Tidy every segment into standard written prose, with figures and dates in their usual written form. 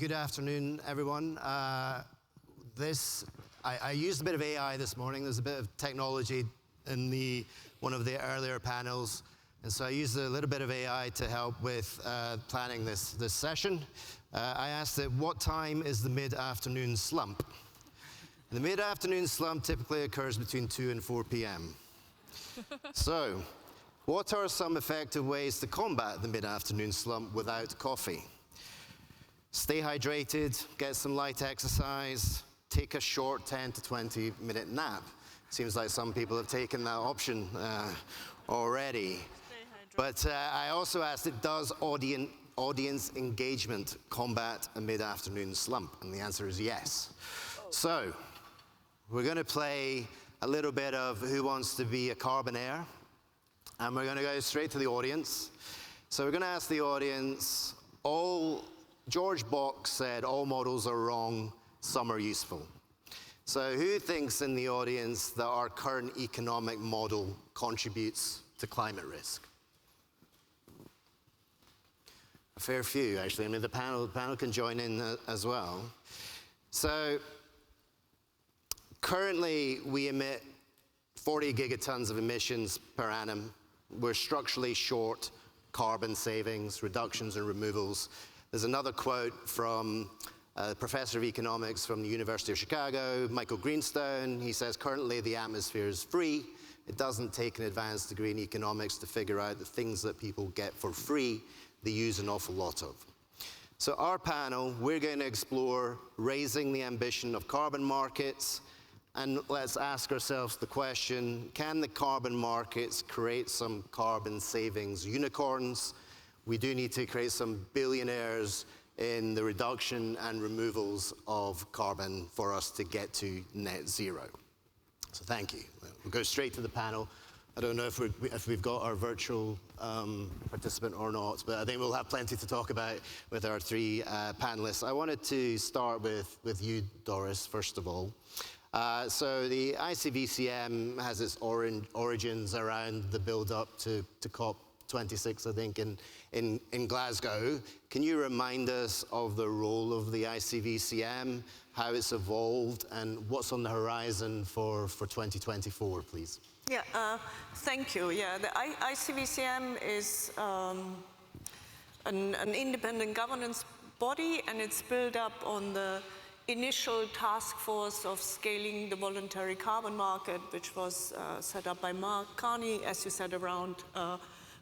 Good afternoon, everyone. I used a bit of AI this morning. There's a bit of technology in one of the earlier panels, and so I used a little bit of AI to help with planning this session. I asked it, what time is the mid-afternoon slump? The mid-afternoon slump typically occurs between 2 and 4 p.m. So, what are some effective ways to combat the mid-afternoon slump without coffee? Stay hydrated, get some light exercise, take a short 10 to 20 minute nap. Seems like some people have taken that option already. But I also asked it, does audience engagement combat a mid-afternoon slump? And the answer is yes. So, we're going to play a little bit of Who Wants to Be a Carbonaire? And we're going to go straight to the audience. So we're going to ask the audience, George Box said, all models are wrong, some are useful. So who thinks in the audience that our current economic model contributes to climate risk? A fair few, actually. I mean, the panel can join in as well. So currently, we emit 40 gigatons of emissions per annum. We're structurally short carbon savings, reductions and removals. There's another quote from a professor of economics from the University of Chicago, Michael Greenstone. He says, currently the atmosphere is free. It doesn't take an advanced degree in economics to figure out the things that people get for free, they use an awful lot of. So our panel, we're going to explore raising the ambition of carbon markets, and let's ask ourselves the question, can the carbon markets create some carbon savings unicorns? We do need to create some billionaires in the reduction and removals of carbon for us to get to net zero. So thank you. We'll go straight to the panel. I don't know if we've got our virtual participant or not, but I think we'll have plenty to talk about with our three panelists. I wanted to start with you, Doris, first of all. So the ICVCM has its origins around the build-up to COP26, I think, in Glasgow. Can you remind us of the role of the ICVCM, how it's evolved, and what's on the horizon for 2024, please? Yeah, thank you. Yeah, the ICVCM is an independent governance body, and it's built up on the initial task force of scaling the voluntary carbon market, which was set up by Mark Carney, as you said, around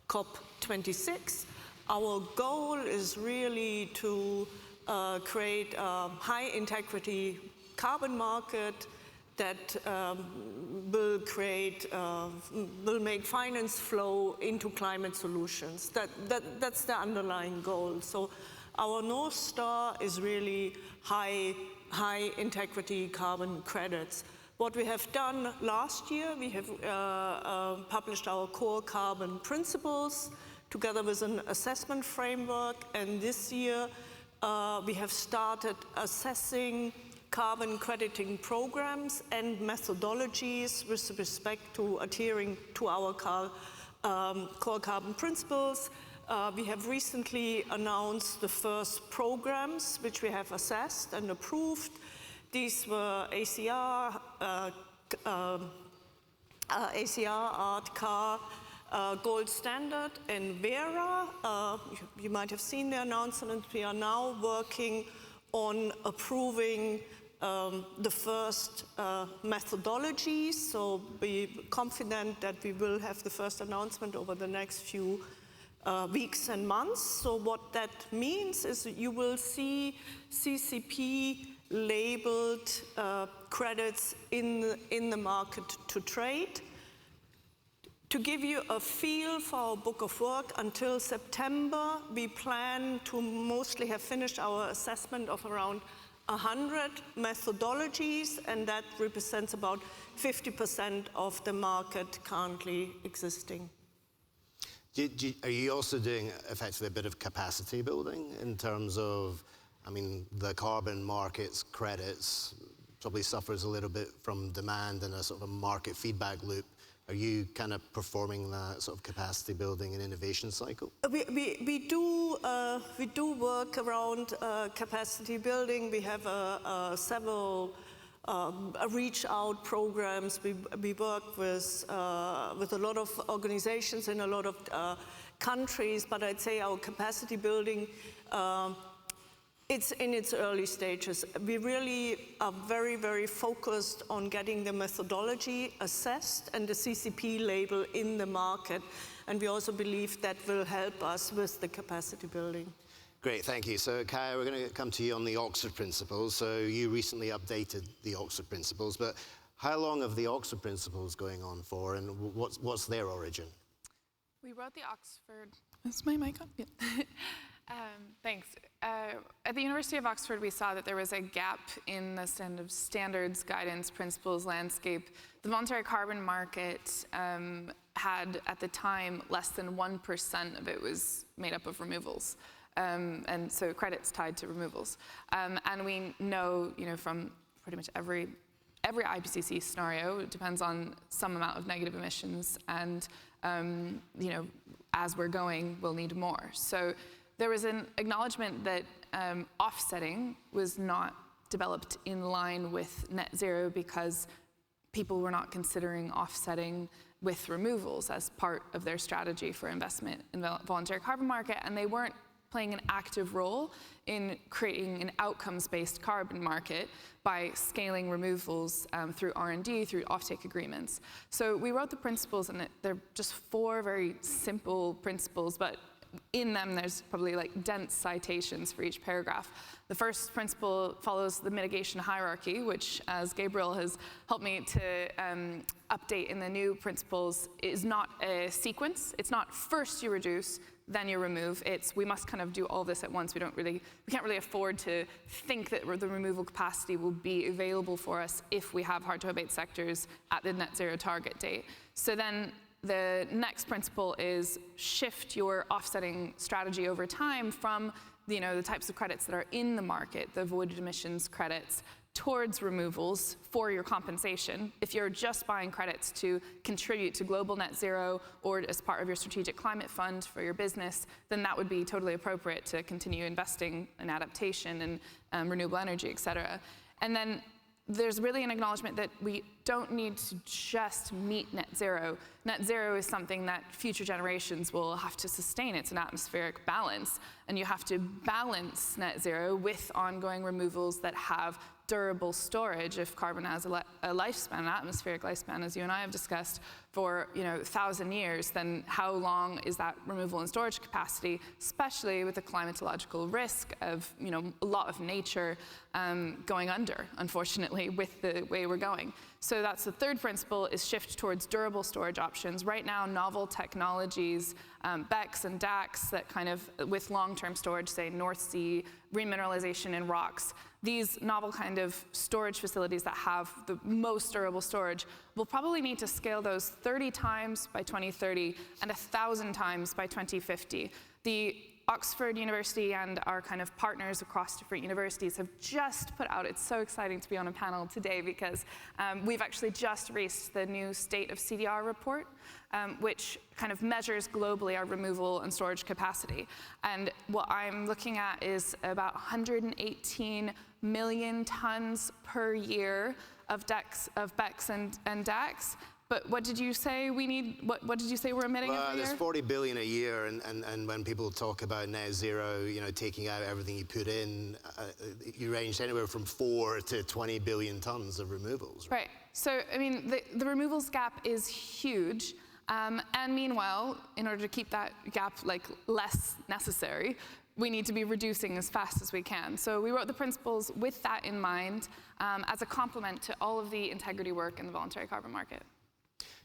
COP26. Our goal is really to create a high-integrity carbon market that will make finance flow into climate solutions. That's the underlying goal. So our North Star is really high-integrity carbon credits. What we have done last year, we have published our core carbon principles together with an assessment framework, and this year we have started assessing carbon crediting programs and methodologies with respect to adhering to our core carbon principles. We have recently announced the first programs which we have assessed and approved. These were ACR, ARTCAR, Gold Standard, and Vera. You might have seen the announcement. We are now working on approving the first methodologies, so be confident that we will have the first announcement over the next few weeks and months. So what that means is that you will see CCP labeled credits in the market to trade. To give you a feel for our book of work, until September, we plan to mostly have finished our assessment of around 100 methodologies, and that represents about 50% of the market currently existing. Are you also doing effectively a bit of capacity building in terms of, I mean, the carbon markets credits probably suffers a little bit from demand and a sort of a market feedback loop. Are you kind of performing that sort of capacity building and innovation cycle? We do work around capacity building. We have several reach out programs. We work with a lot of organizations in a lot of countries, but I'd say our capacity building, it's in its early stages. We really are very, very focused on getting the methodology assessed and the CCP label in the market. And we also believe that will help us with the capacity building. Great, thank you. So Kaya, we're going to come to you on the Oxford Principles. So you recently updated the Oxford Principles, but how long have the Oxford Principles going on for, and what's their origin? We wrote the Oxford... Is my mic on? Yeah. Thanks. At the University of Oxford, we saw that there was a gap in the standards, guidance, principles, landscape. The voluntary carbon market had, at the time, less than 1% of it was made up of removals. And so credits tied to removals. And we know, from pretty much every IPCC scenario, it depends on some amount of negative emissions, and as we're going, we'll need more. So there was an acknowledgement that offsetting was not developed in line with net zero because people were not considering offsetting with removals as part of their strategy for investment in the voluntary carbon market, and they weren't playing an active role in creating an outcomes-based carbon market by scaling removals through R&D, through offtake agreements. So we wrote the principles, and they're just 4 very simple principles, but in them there's probably like dense citations for each paragraph. The first principle follows the mitigation hierarchy, which, as Gabrielle has helped me to update in the new principles, is not a sequence. It's not first you reduce, then you remove. It's we must kind of do all this at once. We can't really afford to think that the removal capacity will be available for us if we have hard to abate sectors at the net zero target date. So then the next principle is shift your offsetting strategy over time from the types of credits that are in the market, the avoided emissions credits, towards removals for your compensation. If you're just buying credits to contribute to global net zero or as part of your strategic climate fund for your business, then that would be totally appropriate to continue investing in adaptation and renewable energy, et cetera. And then there's really an acknowledgement that we don't need to just meet net zero. Net zero is something that future generations will have to sustain. It's an atmospheric balance, and you have to balance net zero with ongoing removals that have durable storage. If carbon has a lifespan, an atmospheric lifespan, as you and I have discussed, for 1,000 years, then how long is that removal and storage capacity, especially with the climatological risk of a lot of nature going under, unfortunately, with the way we're going. So that's the third principle, is shift towards durable storage options. Right now, novel technologies, BECCS and DACs that kind of, with long-term storage, say North Sea, remineralization in rocks, these novel kind of storage facilities that have the most durable storage, we'll probably need to scale those 30 times by 2030 and 1,000 times by 2050. The Oxford University and our kind of partners across different universities have just put out, it's so exciting to be on a panel today because we've actually just released the new State of CDR report, which kind of measures globally our removal and storage capacity. And what I'm looking at is about 118 million tons per year of BECCS and DACs. But what did you say we need? What did you say we're emitting every year? There's 40 billion a year, and when people talk about net zero, taking out everything you put in, you range anywhere from 4 to 20 billion tons of removals. Right. So I mean, the removals gap is huge, and meanwhile, in order to keep that gap less necessary, we need to be reducing as fast as we can. So we wrote the principles with that in mind, as a complement to all of the integrity work in the voluntary carbon market.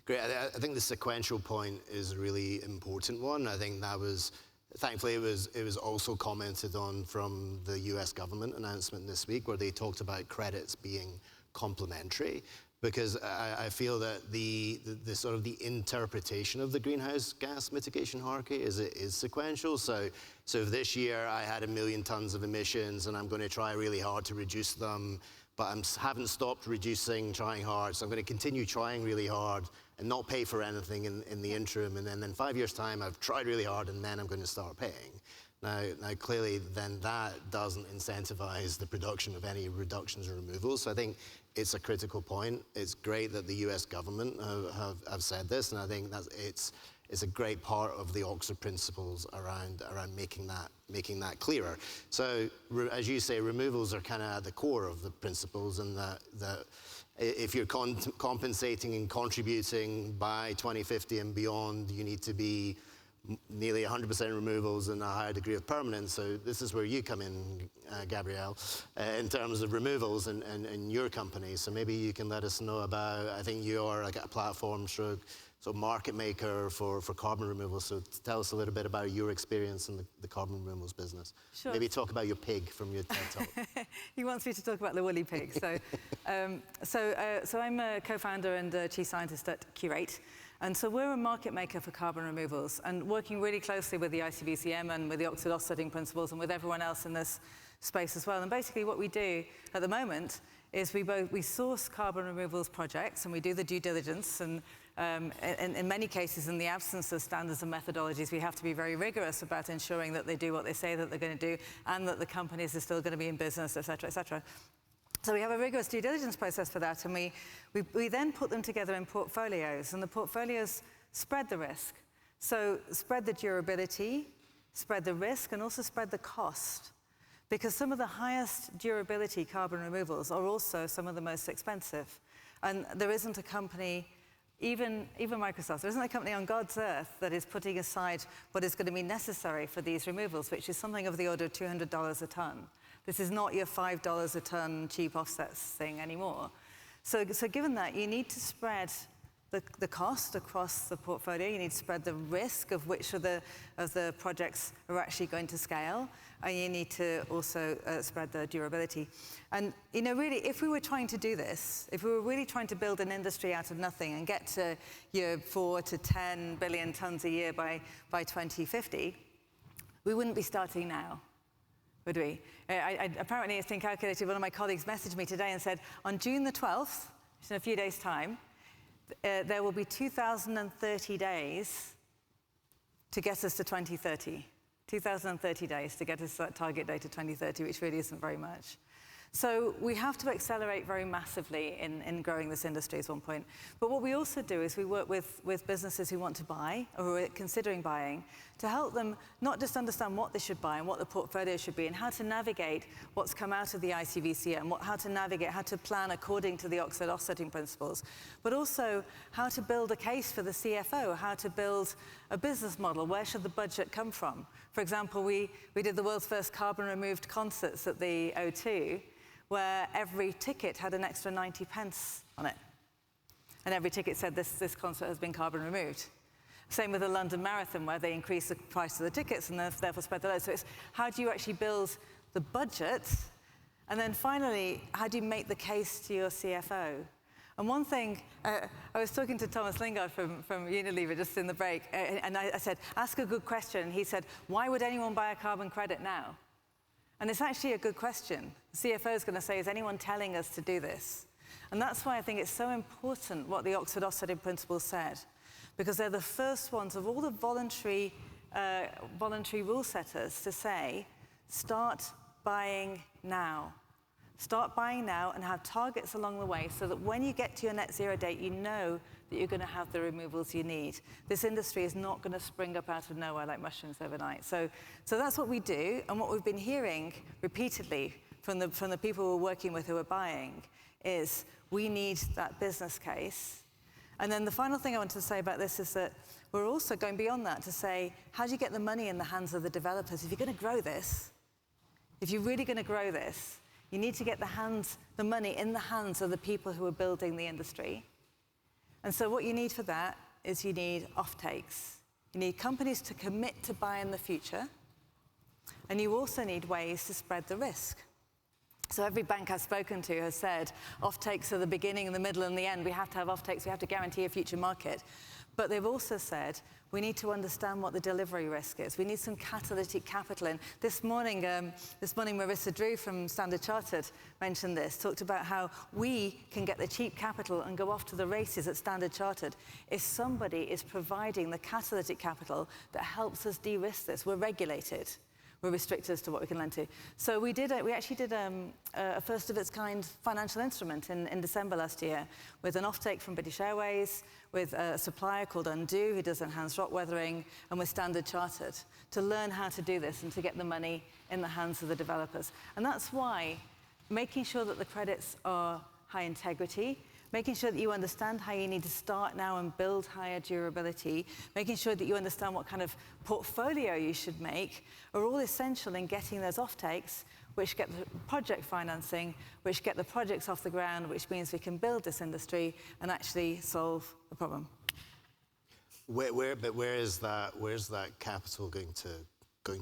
Great. I think the sequential point is a really important one. I think that was, thankfully, it was also commented on from the US government announcement this week, where they talked about credits being complementary, because I feel that the sort of the interpretation of the greenhouse gas mitigation hierarchy is sequential. So if this year I had 1 million tons of emissions and I'm going to try really hard to reduce them, but I haven't stopped reducing, trying hard, so I'm going to continue trying really hard and not pay for anything in the interim, and then in 5 years' time, I've tried really hard, and then I'm going to start paying. Now, clearly, then that doesn't incentivize the production of any reductions or removals. So I think it's a critical point. It's great that the US government have said this, and I think that it's a great part of the Oxford principles around making that clearer. So as you say, removals are kind of at the core of the principles, and that if you're compensating and contributing by 2050 and beyond, you need to be nearly 100% removals and a higher degree of permanence. So this is where you come in, Gabrielle, in terms of removals and your company. So maybe you can let us know about, I think you are like a platform stroke, so market maker for carbon removal. So tell us a little bit about your experience in the carbon removals business. Sure. Maybe talk about your pig from your TED Talk. He wants me to talk about the woolly pig. So I'm a co-founder and chief scientist at Curate. And so we're a market maker for carbon removals, and working really closely with the ICVCM and with the Oxford offsetting principles and with everyone else in this space as well. And basically what we do at the moment is we source carbon removals projects, and we do the due diligence, and in many cases, in the absence of standards and methodologies, we have to be very rigorous about ensuring that they do what they say that they're going to do, and that the companies are still going to be in business, et cetera, et cetera. So we have a rigorous due diligence process for that, and we then put them together in portfolios, and the portfolios spread the risk. So spread the durability, spread the risk, and also spread the cost. Because some of the highest durability carbon removals are also some of the most expensive. And there isn't a company, even Microsoft, there isn't a company on God's earth that is putting aside what is going to be necessary for these removals, which is something of the order of $200 a ton. This is not your $5 a ton cheap offsets thing anymore. So given that, you need to spread the cost across the portfolio. You need to spread the risk of which of the projects are actually going to scale, and you need to also spread the durability. And really, if we were trying to do this, if we were really trying to build an industry out of nothing and get to 4 to 10 billion tons a year by 2050, we wouldn't be starting now, would we? Apparently, it's been calculated. One of my colleagues messaged me today and said, on June the 12th, which is in a few days' time, there will be 2,030 days to get us to 2030. 2,030 days to get us to that target date of 2030, which really isn't very much. So we have to accelerate very massively in growing this industry is one point. But what we also do is we work with businesses who want to buy or who are considering buying to help them not just understand what they should buy and what the portfolio should be and how to navigate what's come out of the ICVCM, how to navigate, how to plan according to the Oxford offsetting principles, but also how to build a case for the CFO, how to build a business model, where should the budget come from? For example, we did the world's first carbon removed concerts at the O2, where every ticket had an extra 90 pence on it. And every ticket said this concert has been carbon removed. Same with the London Marathon, where they increased the price of the tickets and therefore spread the load. So it's how do you actually build the budget? And then finally, how do you make the case to your CFO? And one thing, I was talking to Thomas Lingard from Unilever just in the break, and I said, ask a good question. And he said, why would anyone buy a carbon credit now? And it's actually a good question. The CFO is going to say, is anyone telling us to do this? And that's why I think it's so important what the Oxford offsetting principles said, because they're the first ones of all the voluntary rule setters to say, start buying now. Start buying now and have targets along the way so that when you get to your net zero date, you know that you're going to have the removals you need. This industry is not going to spring up out of nowhere like mushrooms overnight. So that's what we do, and what we've been hearing repeatedly from the people we're working with who are buying is we need that business case. And then the final thing I want to say about this is that we're also going beyond that to say, how do you get the money in the hands of the developers? If you're going to grow this, if you're really going to grow this, you need to get the money in the hands of the people who are building the industry. And so what you need for that is you need offtakes. You need companies to commit to buy in the future. And you also need ways to spread the risk. So every bank I've spoken to has said, offtakes are the beginning and the middle and the end. We have to have offtakes. We have to guarantee a future market. But they've also said we need to understand what the delivery risk is. We need some catalytic capital in. This morning, Marissa Drew from Standard Chartered mentioned this, talked about how we can get the cheap capital and go off to the races at Standard Chartered if somebody is providing the catalytic capital that helps us de-risk this. We're regulated. We're restricted as to what we can lend to. So we actually did a first of its kind financial instrument in December last year with an offtake from British Airways, with a supplier called Undo who does enhanced rock weathering, and with Standard Chartered to learn how to do this and to get the money in the hands of the developers. And that's why making sure that the credits are high integrity, making sure that you understand how you need to start now and build higher durability, making sure that you understand what kind of portfolio you should make, are all essential in getting those offtakes, which get the project financing, which get the projects off the ground, which means we can build this industry and actually solve the problem. But where's that capital going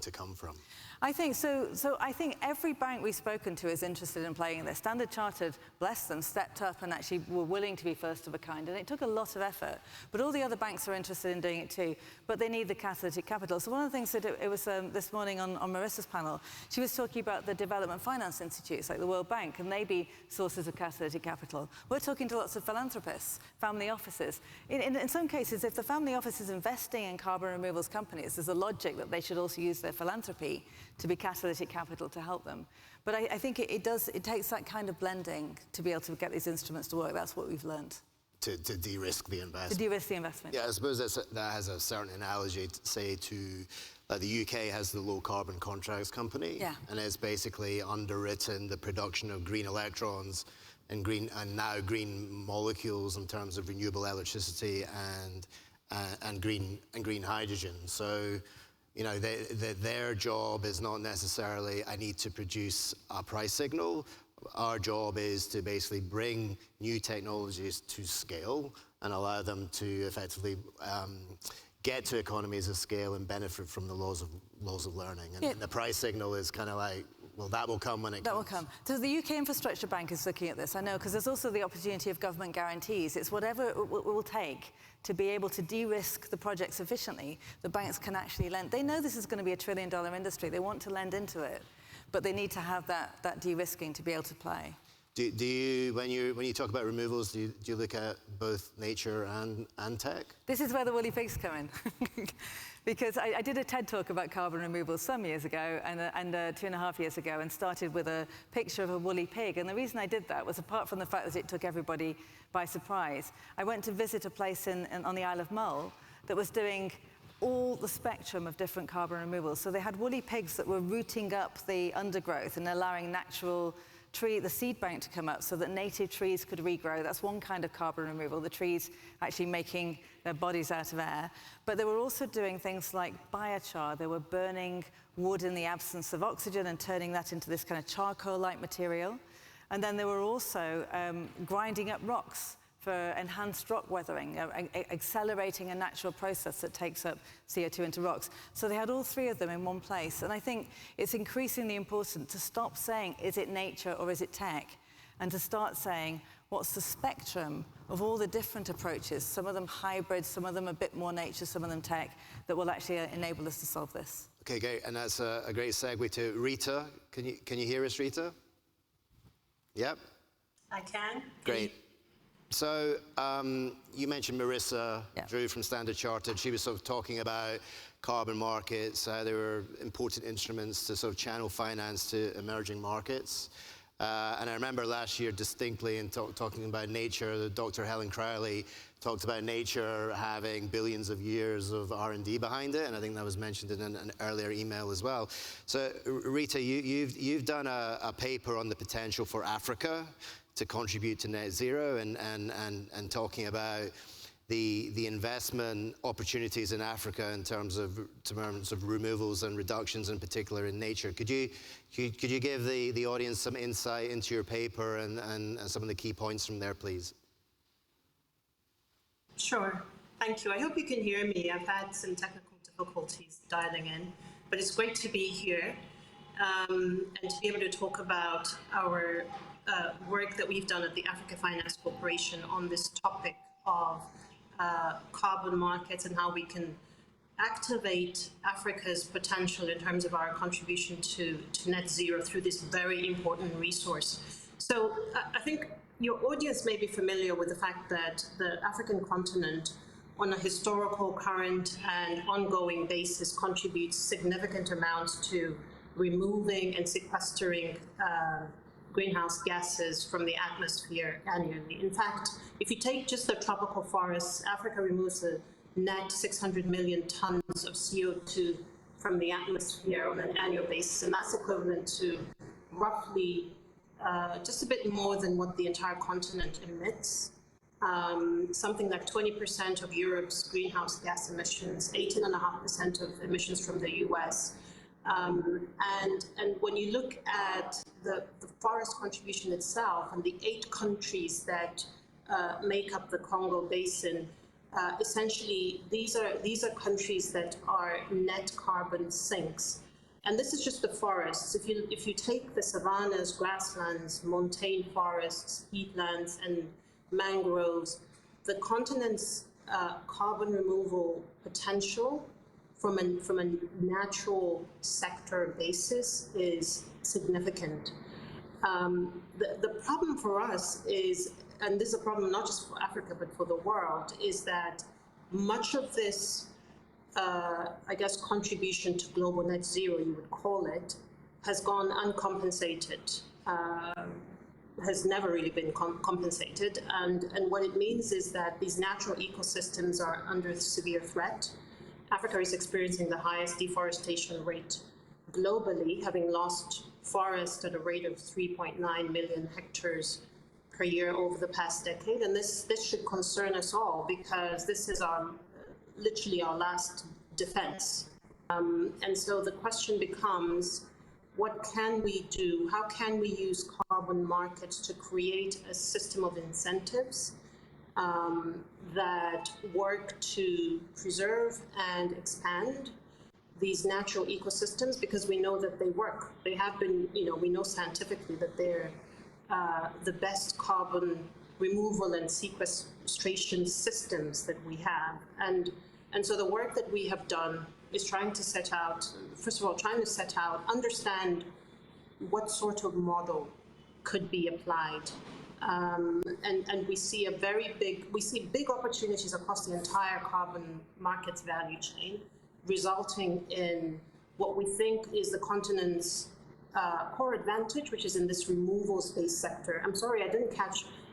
to come from? I think so. I think every bank we've spoken to is interested in playing this. Standard Chartered, bless them, stepped up and actually were willing to be first of a kind, and it took a lot of effort. But all the other banks are interested in doing it too. But they need the catalytic capital. So one of the things that it was this morning on Marissa's panel, she was talking about the development finance institutes like the World Bank, and they be sources of catalytic capital. We're talking to lots of philanthropists, family offices. In some cases, if the family office is investing in carbon removals companies, there's a logic that they should also use their philanthropy to be catalytic capital to help them. But I think it takes that kind of blending to be able to get these instruments to work. That's what we've learned. To de-risk the investment. To de-risk the investment. Yeah, I suppose that has a certain analogy, say, to the UK has the Low Carbon Contracts Company, yeah. And it's basically underwritten the production of green electrons and now green molecules in terms of renewable electricity and green hydrogen. So, you know, their job is not necessarily, I need to produce a price signal. Our job is to basically bring new technologies to scale and allow them to effectively get to economies of scale and benefit from the laws of learning. And the price signal is kind of like, well, that will come when it comes. That will come. So the UK Infrastructure Bank is looking at this, I know, because there's also the opportunity of government guarantees. It's whatever it will take to be able to de-risk the project sufficiently, the banks can actually lend. They know this is going to be a $1 trillion industry. They want to lend into it, but they need to have that de-risking to be able to play. Do you, when you talk about removals, do you look at both nature and tech? This is where the woolly pigs come in. Because I did a TED talk about carbon removal some years ago and 2.5 years ago, and started with a picture of a woolly pig. And the reason I did that was, apart from the fact that it took everybody by surprise, I went to visit a place on the Isle of Mull that was doing all the spectrum of different carbon removals. So they had woolly pigs that were rooting up the undergrowth and allowing natural the seed bank to come up so that native trees could regrow. That's one kind of carbon removal, the trees actually making their bodies out of air. But they were also doing things like biochar. They were burning wood in the absence of oxygen and turning that into this kind of charcoal-like material. And then they were also grinding up rocks for enhanced rock weathering, accelerating a natural process that takes up CO2 into rocks. So they had all three of them in one place. And I think it's increasingly important to stop saying, is it nature or is it tech? And to start saying, what's the spectrum of all the different approaches, some of them hybrid, some of them a bit more nature, some of them tech, that will actually enable us to solve this. Okay, great. And that's a great segue to Rita. Can you hear us, Rita? Yep. I can. Great. So you mentioned Marissa Drew from Standard Chartered. She was sort of talking about carbon markets. There were important instruments to sort of channel finance to emerging markets. And I remember last year distinctly in talking about nature, Dr. Helen Crowley talked about nature having billions of years of R&D behind it, and I think that was mentioned in an earlier email as well. So Rita, you've done a paper on the potential for Africa to contribute to net zero and talking about the investment opportunities in Africa in terms of removals and reductions, in particular in nature. Could you give the audience some insight into your paper and some of the key points from there, please? Sure. Thank you. I hope you can hear me. I've had some technical difficulties dialing in, but it's great to be here and to be able to talk about our work that we've done at the Africa Finance Corporation on this topic of carbon markets and how we can activate Africa's potential in terms of our contribution to net zero through this very important resource. So I think your audience may be familiar with the fact that the African continent, on a historical, current, and ongoing basis, contributes significant amounts to removing and sequestering greenhouse gases from the atmosphere annually. In fact, if you take just the tropical forests, Africa removes a net 600 million tons of CO2 from the atmosphere on an annual basis, and that's equivalent to roughly just a bit more than what the entire continent emits. Something like 20% of Europe's greenhouse gas emissions, 18.5% of emissions from the US. And when you look at the forest contribution itself and the 8 countries that make up the Congo Basin, essentially these are countries that are net carbon sinks. And this is just the forests. If you take the savannas, grasslands, montane forests, heathlands, and mangroves, the continent's carbon removal potential from a natural sector basis is significant. The problem for us is, and this is a problem not just for Africa but for the world, is that much of this I guess contribution to global net zero, you would call it, has gone uncompensated, has never really been compensated. And what it means is that these natural ecosystems are under severe threat. Africa is experiencing the highest deforestation rate globally, having lost forest at a rate of 3.9 million hectares per year over the past decade. And this should concern us all, because this is literally our last defense. And so the question becomes, what can we do? How can we use carbon markets to create a system of incentives that work to preserve and expand these natural ecosystems? Because we know that they work. They have been, we know scientifically that they're the best carbon removal and sequestration systems that we have. And so the work that we have done is trying to set out, first of all, understand what sort of model could be applied. And we see big opportunities across the entire carbon markets value chain, resulting in what we think is the continent's core advantage, which is in this removals-based sector. I'm sorry,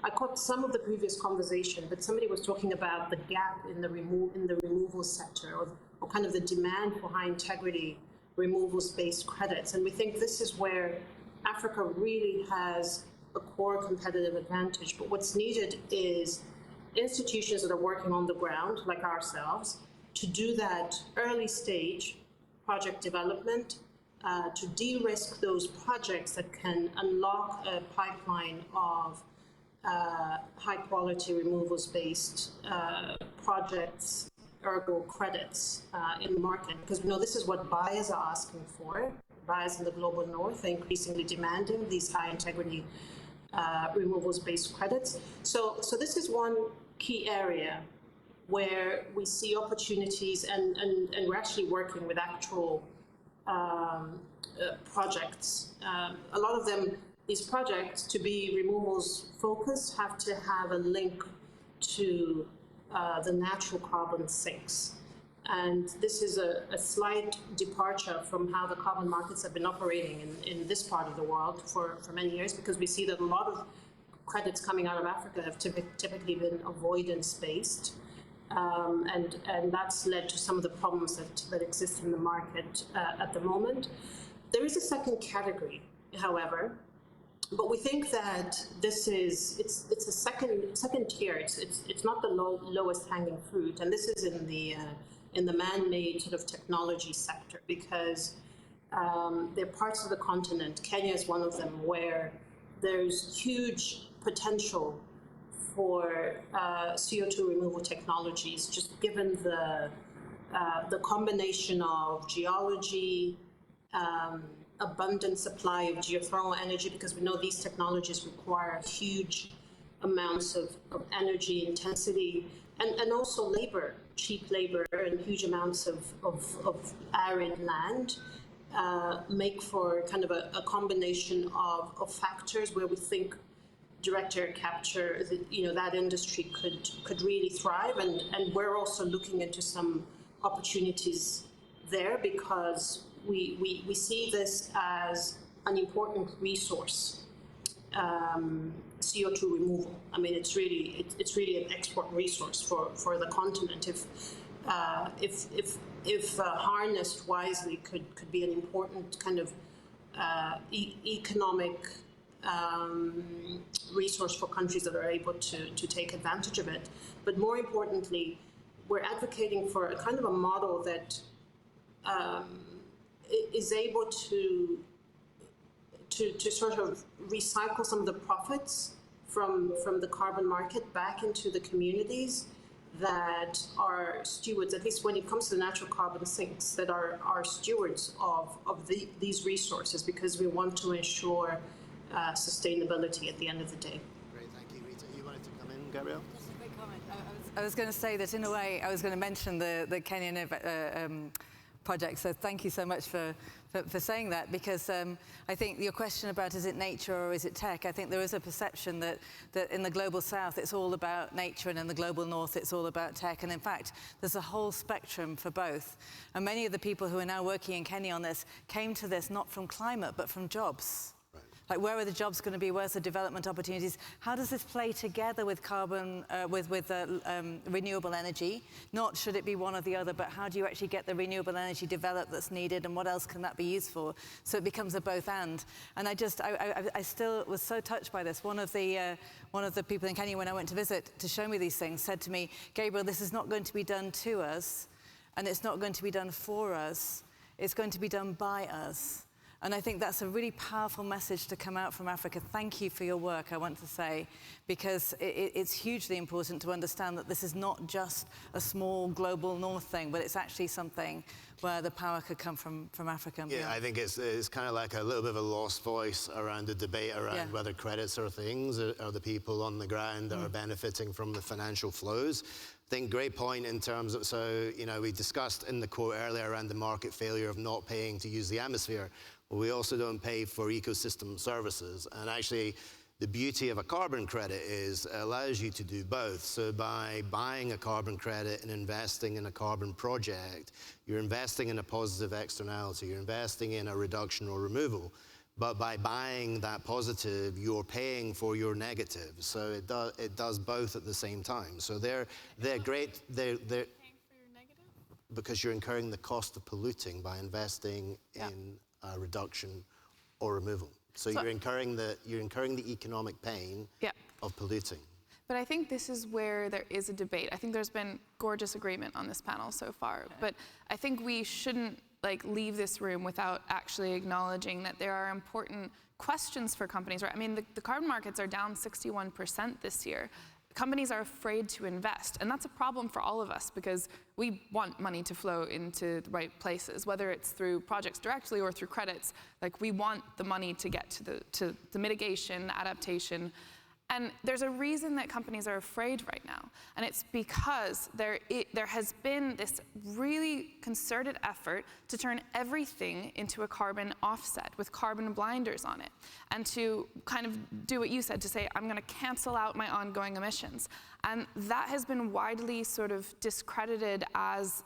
I caught some of the previous conversation, but somebody was talking about the gap in the removal sector, or kind of the demand for high integrity removals-based credits. And we think this is where Africa really has a core competitive advantage. But what's needed is institutions that are working on the ground, like ourselves, to do that early stage project development, to de-risk those projects that can unlock a pipeline of high-quality removals-based projects, ergo credits in the market. Because we know this is what buyers are asking for. Buyers in the global north are increasingly demanding these high-integrity removals-based credits. So this is one key area where we see opportunities, and we're actually working with actual projects. A lot of them, these projects, to be removals focused, have to have a link to the natural carbon sinks. And this is a slight departure from how the carbon markets have been operating in this part of the world for many years, because we see that a lot of credits coming out of Africa have typically been avoidance-based. And that's led to some of the problems that exist in the market at the moment. There is a second category, however, but we think that it's a second tier. It's not the lowest hanging fruit, and this is in the man-made sort of technology sector, because there are parts of the continent, Kenya is one of them, where there's huge potential for CO2 removal technologies, just given the combination of geology, abundant supply of geothermal energy, because we know these technologies require huge amounts of energy intensity, and also labor, cheap labor and huge amounts of arid land make for kind of a combination of factors where we think direct air capture, that industry could really thrive, and we're also looking into some opportunities there because we see this as an important resource. CO2 removal. I mean, it's really an export resource for the continent. If harnessed wisely, could be an important kind of economic resource for countries that are able to take advantage of it. But more importantly, we're advocating for a kind of a model that is able to sort of recycle some of the profits from the carbon market back into the communities that are stewards, at least when it comes to the natural carbon sinks, that are stewards of these resources, because we want to ensure sustainability at the end of the day. Great, thank you, Rita. You wanted to come in, Gabrielle? Just a quick comment. I was going to say that in a way, I was going to mention the Kenyan project. So thank you so much for saying that, because I think your question about is it nature or is it tech, I think there is a perception that in the global south it's all about nature and in the global north it's all about tech. And in fact, there's a whole spectrum for both. And many of the people who are now working in Kenya on this came to this not from climate, but from jobs. Like, where are the jobs going to be? Where's the development opportunities? How does this play together with carbon, with renewable energy? Not should it be one or the other, but how do you actually get the renewable energy developed that's needed, and what else can that be used for? So it becomes a both and. And I still was so touched by this. One of the people in Kenya, when I went to visit to show me these things, said to me, Gabrielle, this is not going to be done to us, and it's not going to be done for us. It's going to be done by us. And I think that's a really powerful message to come out from Africa. Thank you for your work, I want to say, because it's hugely important to understand that this is not just a small global north thing, but it's actually something where the power could come from Africa. Yeah, I think it's kind of like a little bit of a lost voice around the debate around whether credits are things, or the people on the ground that are benefiting from the financial flows. I think great point in terms of, so, we discussed in the quote earlier around the market failure of not paying to use the atmosphere. Well, we also don't pay for ecosystem services. And actually, the beauty of a carbon credit is it allows you to do both. So by buying a carbon credit and investing in a carbon project, you're investing in a positive externality, you're investing in a reduction or removal. But by buying that positive, you're paying for your negative. So it does both at the same time. So they're great. They're Paying for your negative? because you're incurring the cost of polluting by investing in reduction or removal. So you're incurring the economic pain of polluting. But I think this is where there is a debate. I think there's been gorgeous agreement on this panel so far, but I think we shouldn't leave this room without actually acknowledging that there are important questions for companies, right? I mean, the carbon markets are down 61% this year. Companies are afraid to invest, and that's a problem for all of us because we want money to flow into the right places, whether it's through projects directly or through credits. We want the money to get to the mitigation, adaptation. And there's a reason that companies are afraid right now, and it's because there has been this really concerted effort to turn everything into a carbon offset with carbon blinders on it, and to kind of do what you said, to say, I'm going to cancel out my ongoing emissions. And that has been widely sort of discredited as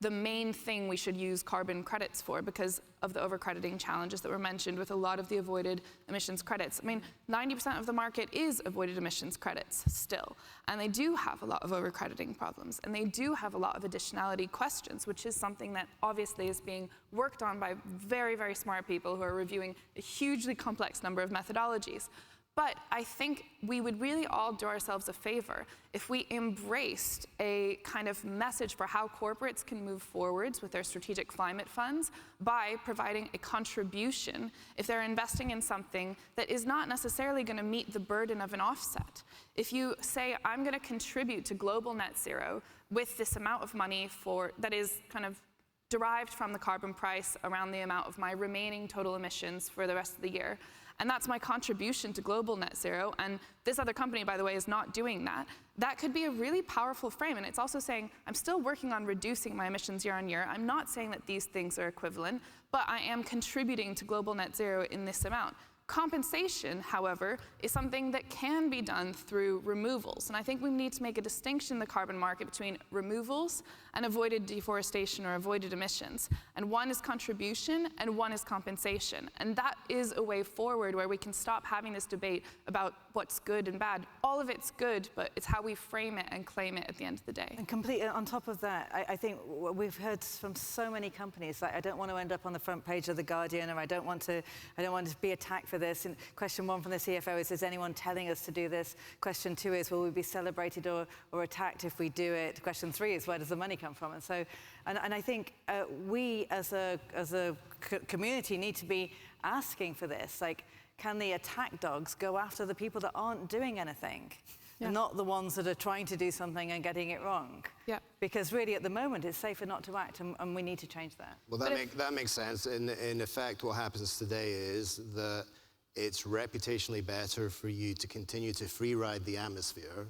the main thing we should use carbon credits for because of the overcrediting challenges that were mentioned with a lot of the avoided emissions credits. I mean, 90% of the market is avoided emissions credits still, and they do have a lot of overcrediting problems, and they do have a lot of additionality questions, which is something that obviously is being worked on by very, very smart people who are reviewing a hugely complex number of methodologies. But I think we would really all do ourselves a favor if we embraced a kind of message for how corporates can move forwards with their strategic climate funds by providing a contribution if they're investing in something that is not necessarily going to meet the burden of an offset. If you say, I'm going to contribute to global net zero with this amount of money that is kind of derived from the carbon price around the amount of my remaining total emissions for the rest of the year, and that's my contribution to global net zero, and this other company, by the way, is not doing that, that could be a really powerful frame. And it's also saying, I'm still working on reducing my emissions year on year. I'm not saying that these things are equivalent, but I am contributing to global net zero in this amount. Compensation, however, is something that can be done through removals. And I think we need to make a distinction in the carbon market between removals and avoided deforestation or avoided emissions. And one is contribution and one is compensation. And that is a way forward where we can stop having this debate about what's good and bad. All of it's good, but it's how we frame it and claim it at the end of the day. And completely on top of that, I think we've heard from so many companies, like, I don't want to end up on the front page of The Guardian, or I don't want to be attacked for this. And question 1 from the CFO is anyone telling us to do this? Question 2 is, will we be celebrated or attacked if we do it? Question 3 is, where does the money come from? And so, and I think we as a community need to be asking for this. Like, can the attack dogs go after the people that aren't doing anything? Yeah. Not the ones that are trying to do something and getting it wrong. Yeah. Because really, at the moment, it's safer not to act, and we need to change that. Well, that makes sense. In effect, what happens today is that it's reputationally better for you to continue to free ride the atmosphere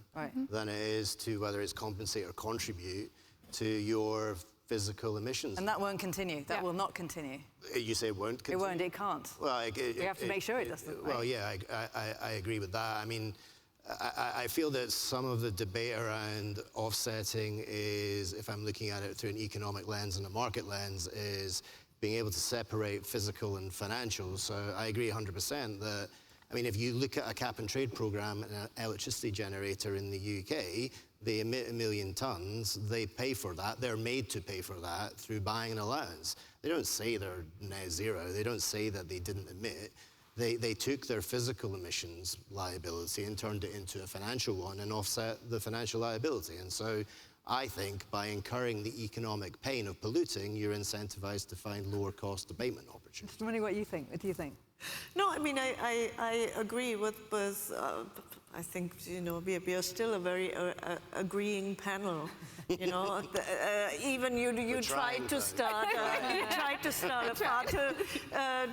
than it is to, whether it's compensate or contribute to your physical emissions. And that won't continue. That will not continue. You say it won't continue? It won't. It can't. Well, we have to make sure it doesn't. Well, yeah, I agree with that. I mean, I feel that some of the debate around offsetting is, if I'm looking at it through an economic lens and a market lens, is being able to separate physical and financial. So I agree 100% that, I mean, if you look at a cap and trade program and an electricity generator in the UK, they emit 1 million tons, they pay for that, they're made to pay for that through buying an allowance. They don't say they're net zero, they don't say that they didn't emit. They took their physical emissions liability and turned it into a financial one and offset the financial liability. And so I think by incurring the economic pain of polluting, you're incentivized to find lower cost abatement opportunities. Mr. Money, what do you think? No, I mean, I agree with I think, you know, we are still a very agreeing panel. You know, even you tried to start a part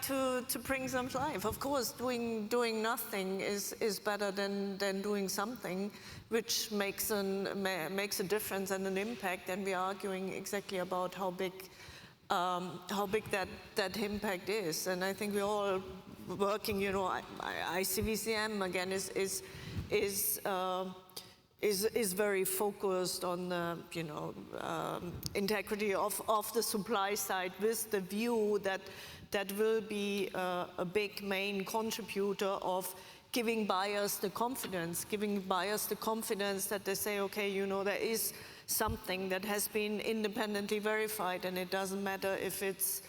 to bring some life. Of course, doing nothing is better than doing something, which makes a difference and an impact. And we are arguing exactly about how big that impact is. And I think we're all working. You know, ICVCM again is very focused on the integrity of the supply side, with the view that will be a big main contributor of giving buyers the confidence that they say, okay, you know, there is something that has been independently verified, and it doesn't matter if it's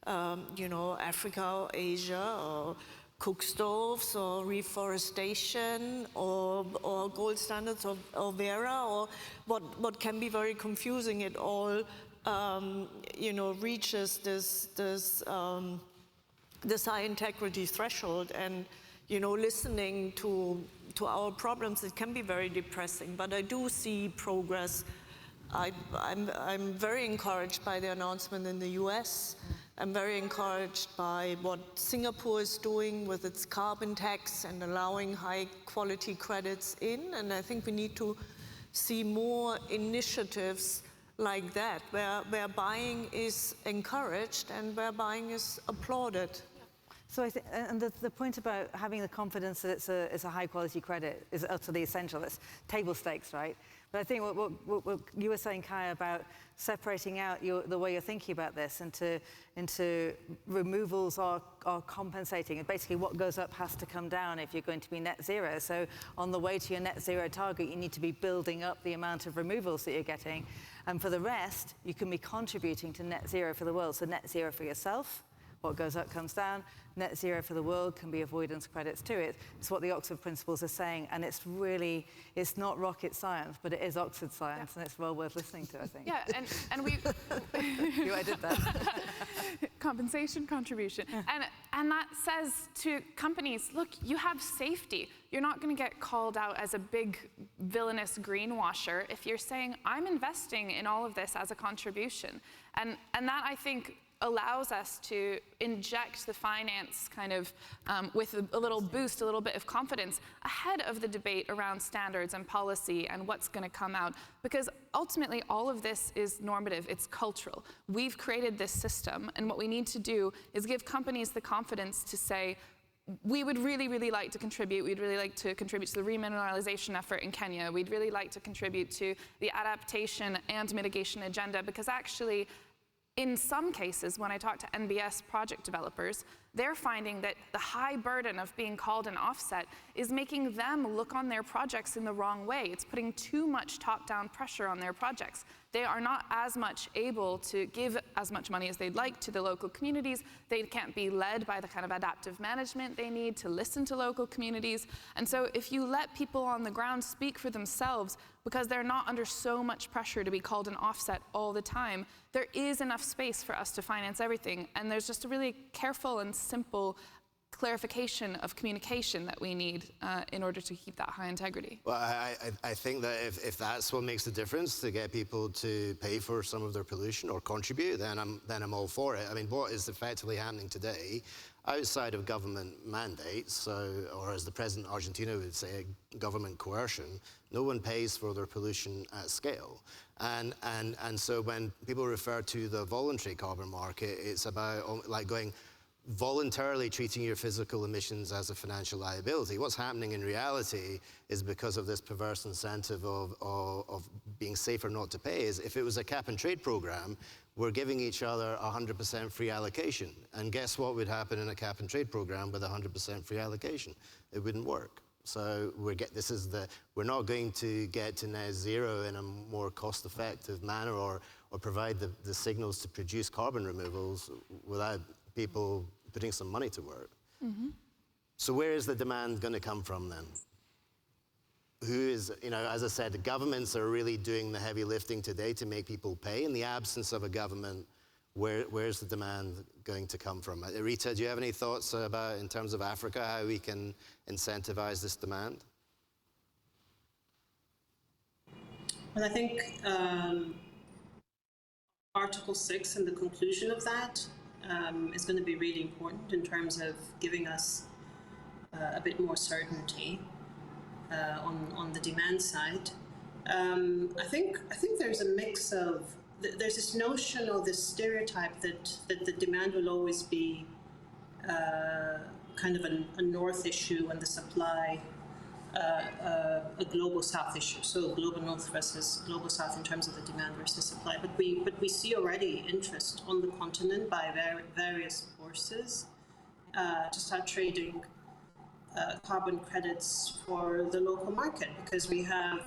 Africa or Asia or cook stoves or reforestation or gold standards or Vera, or what can be very confusing. It all reaches this high integrity threshold, and listening to our problems, it can be very depressing. But I do see progress. I'm very encouraged by the announcement in the US. I'm very encouraged by what Singapore is doing with its carbon tax and allowing high quality credits in. And I think we need to see more initiatives like that, where buying is encouraged and where buying is applauded. So I think, and the point about having the confidence that it's a high quality credit is utterly essential. It's table stakes, right? But I think what you were saying, Kai, about separating out the way you're thinking about this into removals are compensating. And basically what goes up has to come down if you're going to be net zero. So on the way to your net zero target, you need to be building up the amount of removals that you're getting. And for the rest, you can be contributing to net zero for the world. So net zero for yourself. What goes up comes down. Net zero for the world can be avoidance credits too. It's what the Oxford principles are saying, and it's not rocket science, but it is Oxford science, and it's well worth listening to, I think. Yeah, and we... I did that. Compensation, contribution. And that says to companies, look, you have safety. You're not going to get called out as a big villainous greenwasher if you're saying, I'm investing in all of this as a contribution. And that, I think, allows us to inject the finance kind of with a little boost, a little bit of confidence ahead of the debate around standards and policy and what's going to come out. Because ultimately, all of this is normative, it's cultural. We've created this system, and what we need to do is give companies the confidence to say, we would really, really like to contribute. We'd really like to contribute to the remineralization effort in Kenya. We'd really like to contribute to the adaptation and mitigation agenda, because actually, in some cases, when I talk to NBS project developers, they're finding that the high burden of being called an offset is making them look on their projects in the wrong way. It's putting too much top-down pressure on their projects. They are not as much able to give as much money as they'd like to the local communities. They can't be led by the kind of adaptive management they need to listen to local communities. And so if you let people on the ground speak for themselves, because they're not under so much pressure to be called an offset all the time, there is enough space for us to finance everything. And there's just a really careful and simple clarification of communication that we need in order to keep that high integrity. Well, I think that if that's what makes the difference, to get people to pay for some of their pollution or contribute, then I'm all for it. I mean, what is effectively happening today, outside of government mandates, or as the President of Argentina would say, government coercion, no one pays for their pollution at scale. And so when people refer to the voluntary carbon market, it's about like going, voluntarily treating your physical emissions as a financial liability. What's happening in reality is, because of this perverse incentive of being safer not to pay, is if it was a cap and trade program, we're giving each other 100% free allocation. And guess what would happen in a cap and trade program with 100% free allocation? It wouldn't work. So we're not going to get to net zero in a more cost-effective manner or provide the signals to produce carbon removals without people putting some money to work. Mm-hmm. So where is the demand going to come from then? Who is, as I said, the governments are really doing the heavy lifting today to make people pay. In the absence of a government, where's the demand going to come from? Rita, do you have any thoughts about, in terms of Africa, how we can incentivize this demand? Well, I think Article 6 and the conclusion of that is going to be really important in terms of giving us a bit more certainty on the demand side. I think there's a mix of, there's this notion or this stereotype that the demand will always be kind of a north issue and the supply a global south issue. So global north versus global south in terms of the demand versus supply. But we see already interest on the continent by various forces to start trading carbon credits for the local market, because we have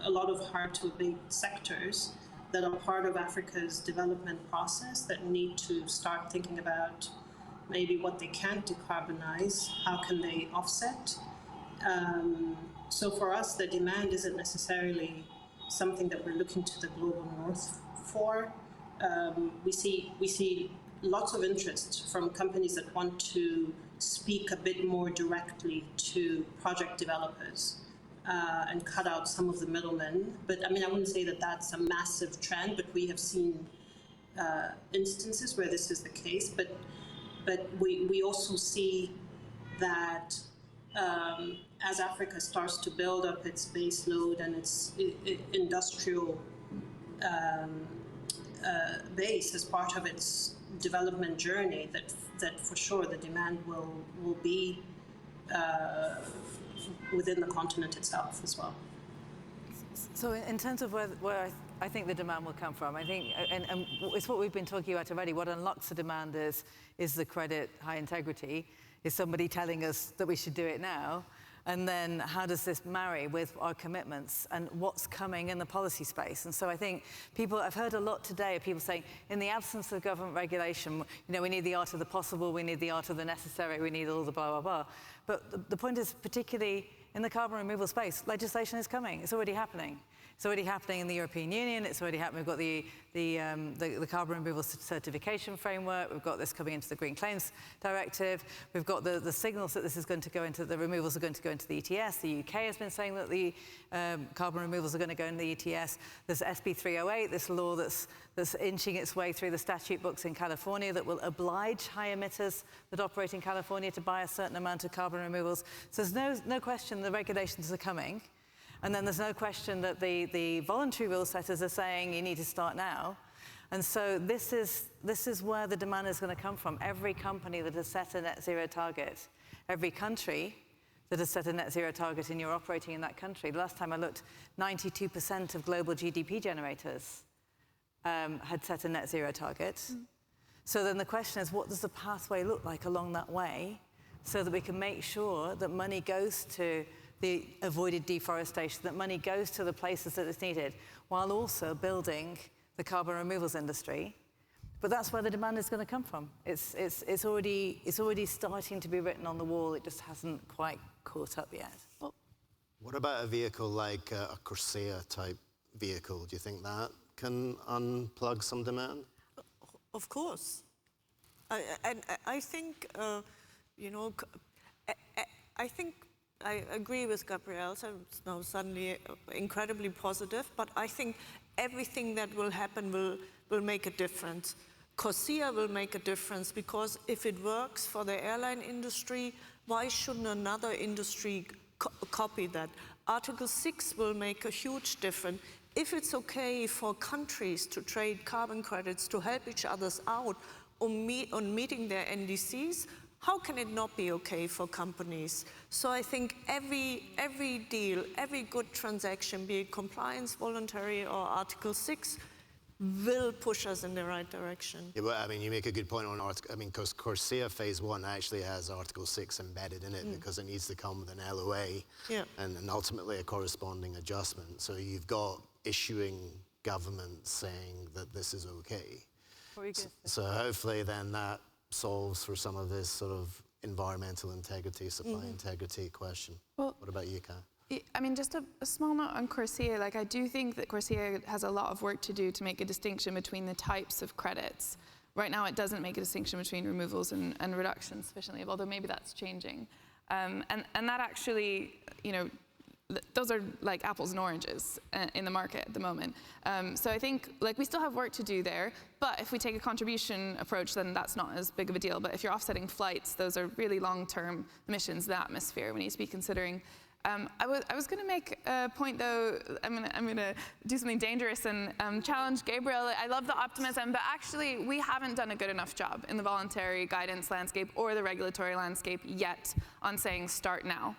a lot of hard-to-abate sectors that are part of Africa's development process that need to start thinking about maybe what they can't decarbonize, how can they offset. So for us, the demand isn't necessarily something that we're looking to the global north for. We see lots of interest from companies that want to speak a bit more directly to project developers and cut out some of the middlemen. But I mean, I wouldn't say that that's a massive trend, but we have seen instances where this is the case. But we also see that as Africa starts to build up its base load and its industrial base as part of its development journey, that for sure the demand will be within the continent itself as well. So in terms of where I think the demand will come from, I think, and it's what we've been talking about already, what unlocks the demand is the credit high integrity, is somebody telling us that we should do it now. And then how does this marry with our commitments and what's coming in the policy space? And so I think I've heard a lot today of people saying, in the absence of government regulation, we need the art of the possible, we need the art of the necessary, we need all the blah, blah, blah. But the point is, particularly in the carbon removal space, legislation is coming, it's already happening. It's already happening in the European Union. It's already happening. We've got the carbon removal certification framework. We've got this coming into the Green Claims Directive. We've got the signals that this is going to go into, the removals are going to go into the ETS. The UK has been saying that the carbon removals are going to go into the ETS. There's SB 308, this law that's inching its way through the statute books in California that will oblige high emitters that operate in California to buy a certain amount of carbon removals. So there's no question the regulations are coming. And then there's no question that the voluntary rule setters are saying you need to start now. And so this is where the demand is going to come from. Every company that has set a net zero target, every country that has set a net zero target and you're operating in that country. The last time I looked, 92% of global GDP generators had set a net zero target. Mm. So then the question is, what does the pathway look like along that way so that we can make sure that money goes to the avoided deforestation, that money goes to the places that it's needed, while also building the carbon removals industry. But that's where the demand is going to come from. It's already starting to be written on the wall. It just hasn't quite caught up yet. Well, what about a vehicle like a Corsair type vehicle? Do you think that can unplug some demand? Of course. I think, I think I agree with Gabrielle, so it's now suddenly incredibly positive, but I think everything that will happen will make a difference. Corsair will make a difference because if it works for the airline industry, why shouldn't another industry copy that? Article 6 will make a huge difference. If it's okay for countries to trade carbon credits to help each other out on meeting their NDCs, how can it not be okay for companies? So I think every deal, every good transaction, be it compliance, voluntary, or Article 6, will push us in the right direction. Yeah, well, I mean, you make a good point on Article. I mean, because Corsair Phase 1 actually has Article 6 embedded in it because it needs to come with an LOA and ultimately a corresponding adjustment. So you've got issuing governments saying that this is okay. So hopefully then that solves for some of this sort of environmental integrity, supply integrity question. Well, what about you, Kai? I mean, just a small note on Corsair. Like, I do think that Corsair has a lot of work to do to make a distinction between the types of credits. Right now, it doesn't make a distinction between removals and reductions sufficiently, although maybe that's changing. And that actually, those are like apples and oranges in the market at the moment. So I think we still have work to do there, but if we take a contribution approach, then that's not as big of a deal. But if you're offsetting flights, those are really long-term emissions in the atmosphere we need to be considering. I was going to make a point, though. I'm going to do something dangerous and challenge Gabrielle. I love the optimism, but actually we haven't done a good enough job in the voluntary guidance landscape or the regulatory landscape yet on saying start now.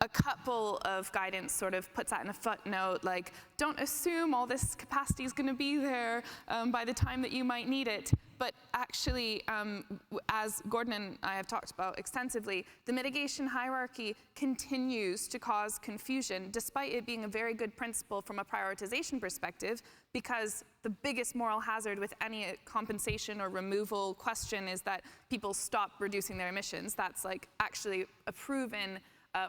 A couple of guidance sort of puts that in a footnote, like, don't assume all this capacity is going to be there by the time that you might need it. But actually, as Gordon and I have talked about extensively, the mitigation hierarchy continues to cause confusion, despite it being a very good principle from a prioritization perspective, because the biggest moral hazard with any compensation or removal question is that people stop reducing their emissions. That's like actually a proven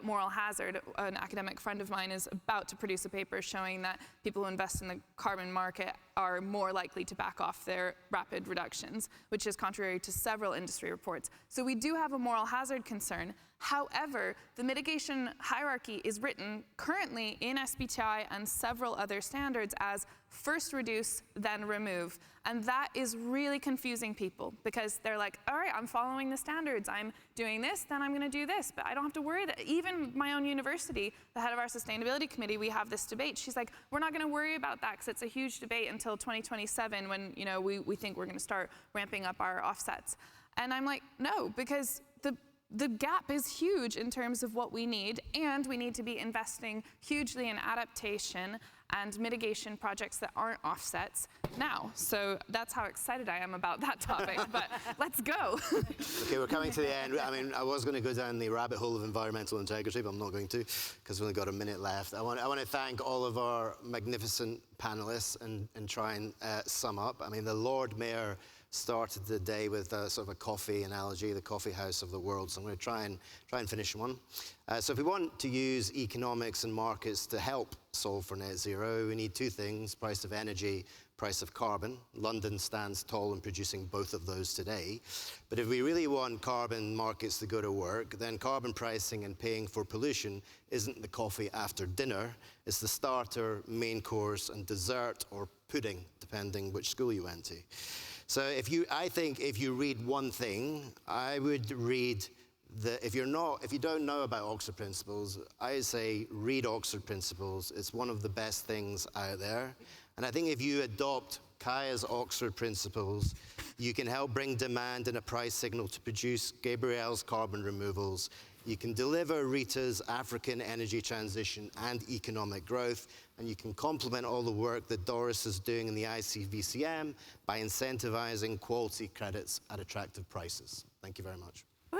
moral hazard. An academic friend of mine is about to produce a paper showing that people who invest in the carbon market are more likely to back off their rapid reductions, which is contrary to several industry reports. So we do have a moral hazard concern. However, the mitigation hierarchy is written currently in SBTi and several other standards as first reduce, then remove. And that is really confusing people because they're like, all right, I'm following the standards. I'm doing this, then I'm going to do this. But I don't have to worry that even my own university, the head of our sustainability committee, we have this debate. She's like, we're not going to worry about that because it's a huge debate until 2027 when we think we're going to start ramping up our offsets. And I'm like, no, because the gap is huge in terms of what we need, and we need to be investing hugely in adaptation and mitigation projects that aren't offsets now. So that's how excited I am about that topic, but let's go. Okay, we're coming to the end. I mean, I was going to go down the rabbit hole of environmental integrity, but I'm not going to because we've only got a minute left. I want to thank all of our magnificent panelists and try and sum up. I mean, the Lord Mayor started the day with sort of a coffee analogy, the coffee house of the world. So I'm going to try and finish one. So if we want to use economics and markets to help solve for net zero, we need two things: price of energy, price of carbon. London stands tall in producing both of those today. But if we really want carbon markets to go to work, then carbon pricing and paying for pollution isn't the coffee after dinner. It's the starter, main course, and dessert or pudding, depending which school you went to. So I think if you read one thing, I would read if you don't know about Oxford Principles, I say read Oxford Principles. It's one of the best things out there. And I think if you adopt Kaya's Oxford Principles, you can help bring demand and a price signal to produce Gabrielle's carbon removals. You can deliver Rita's African energy transition and economic growth, and you can complement all the work that Doris is doing in the ICVCM by incentivizing quality credits at attractive prices. Thank you very much. Woo.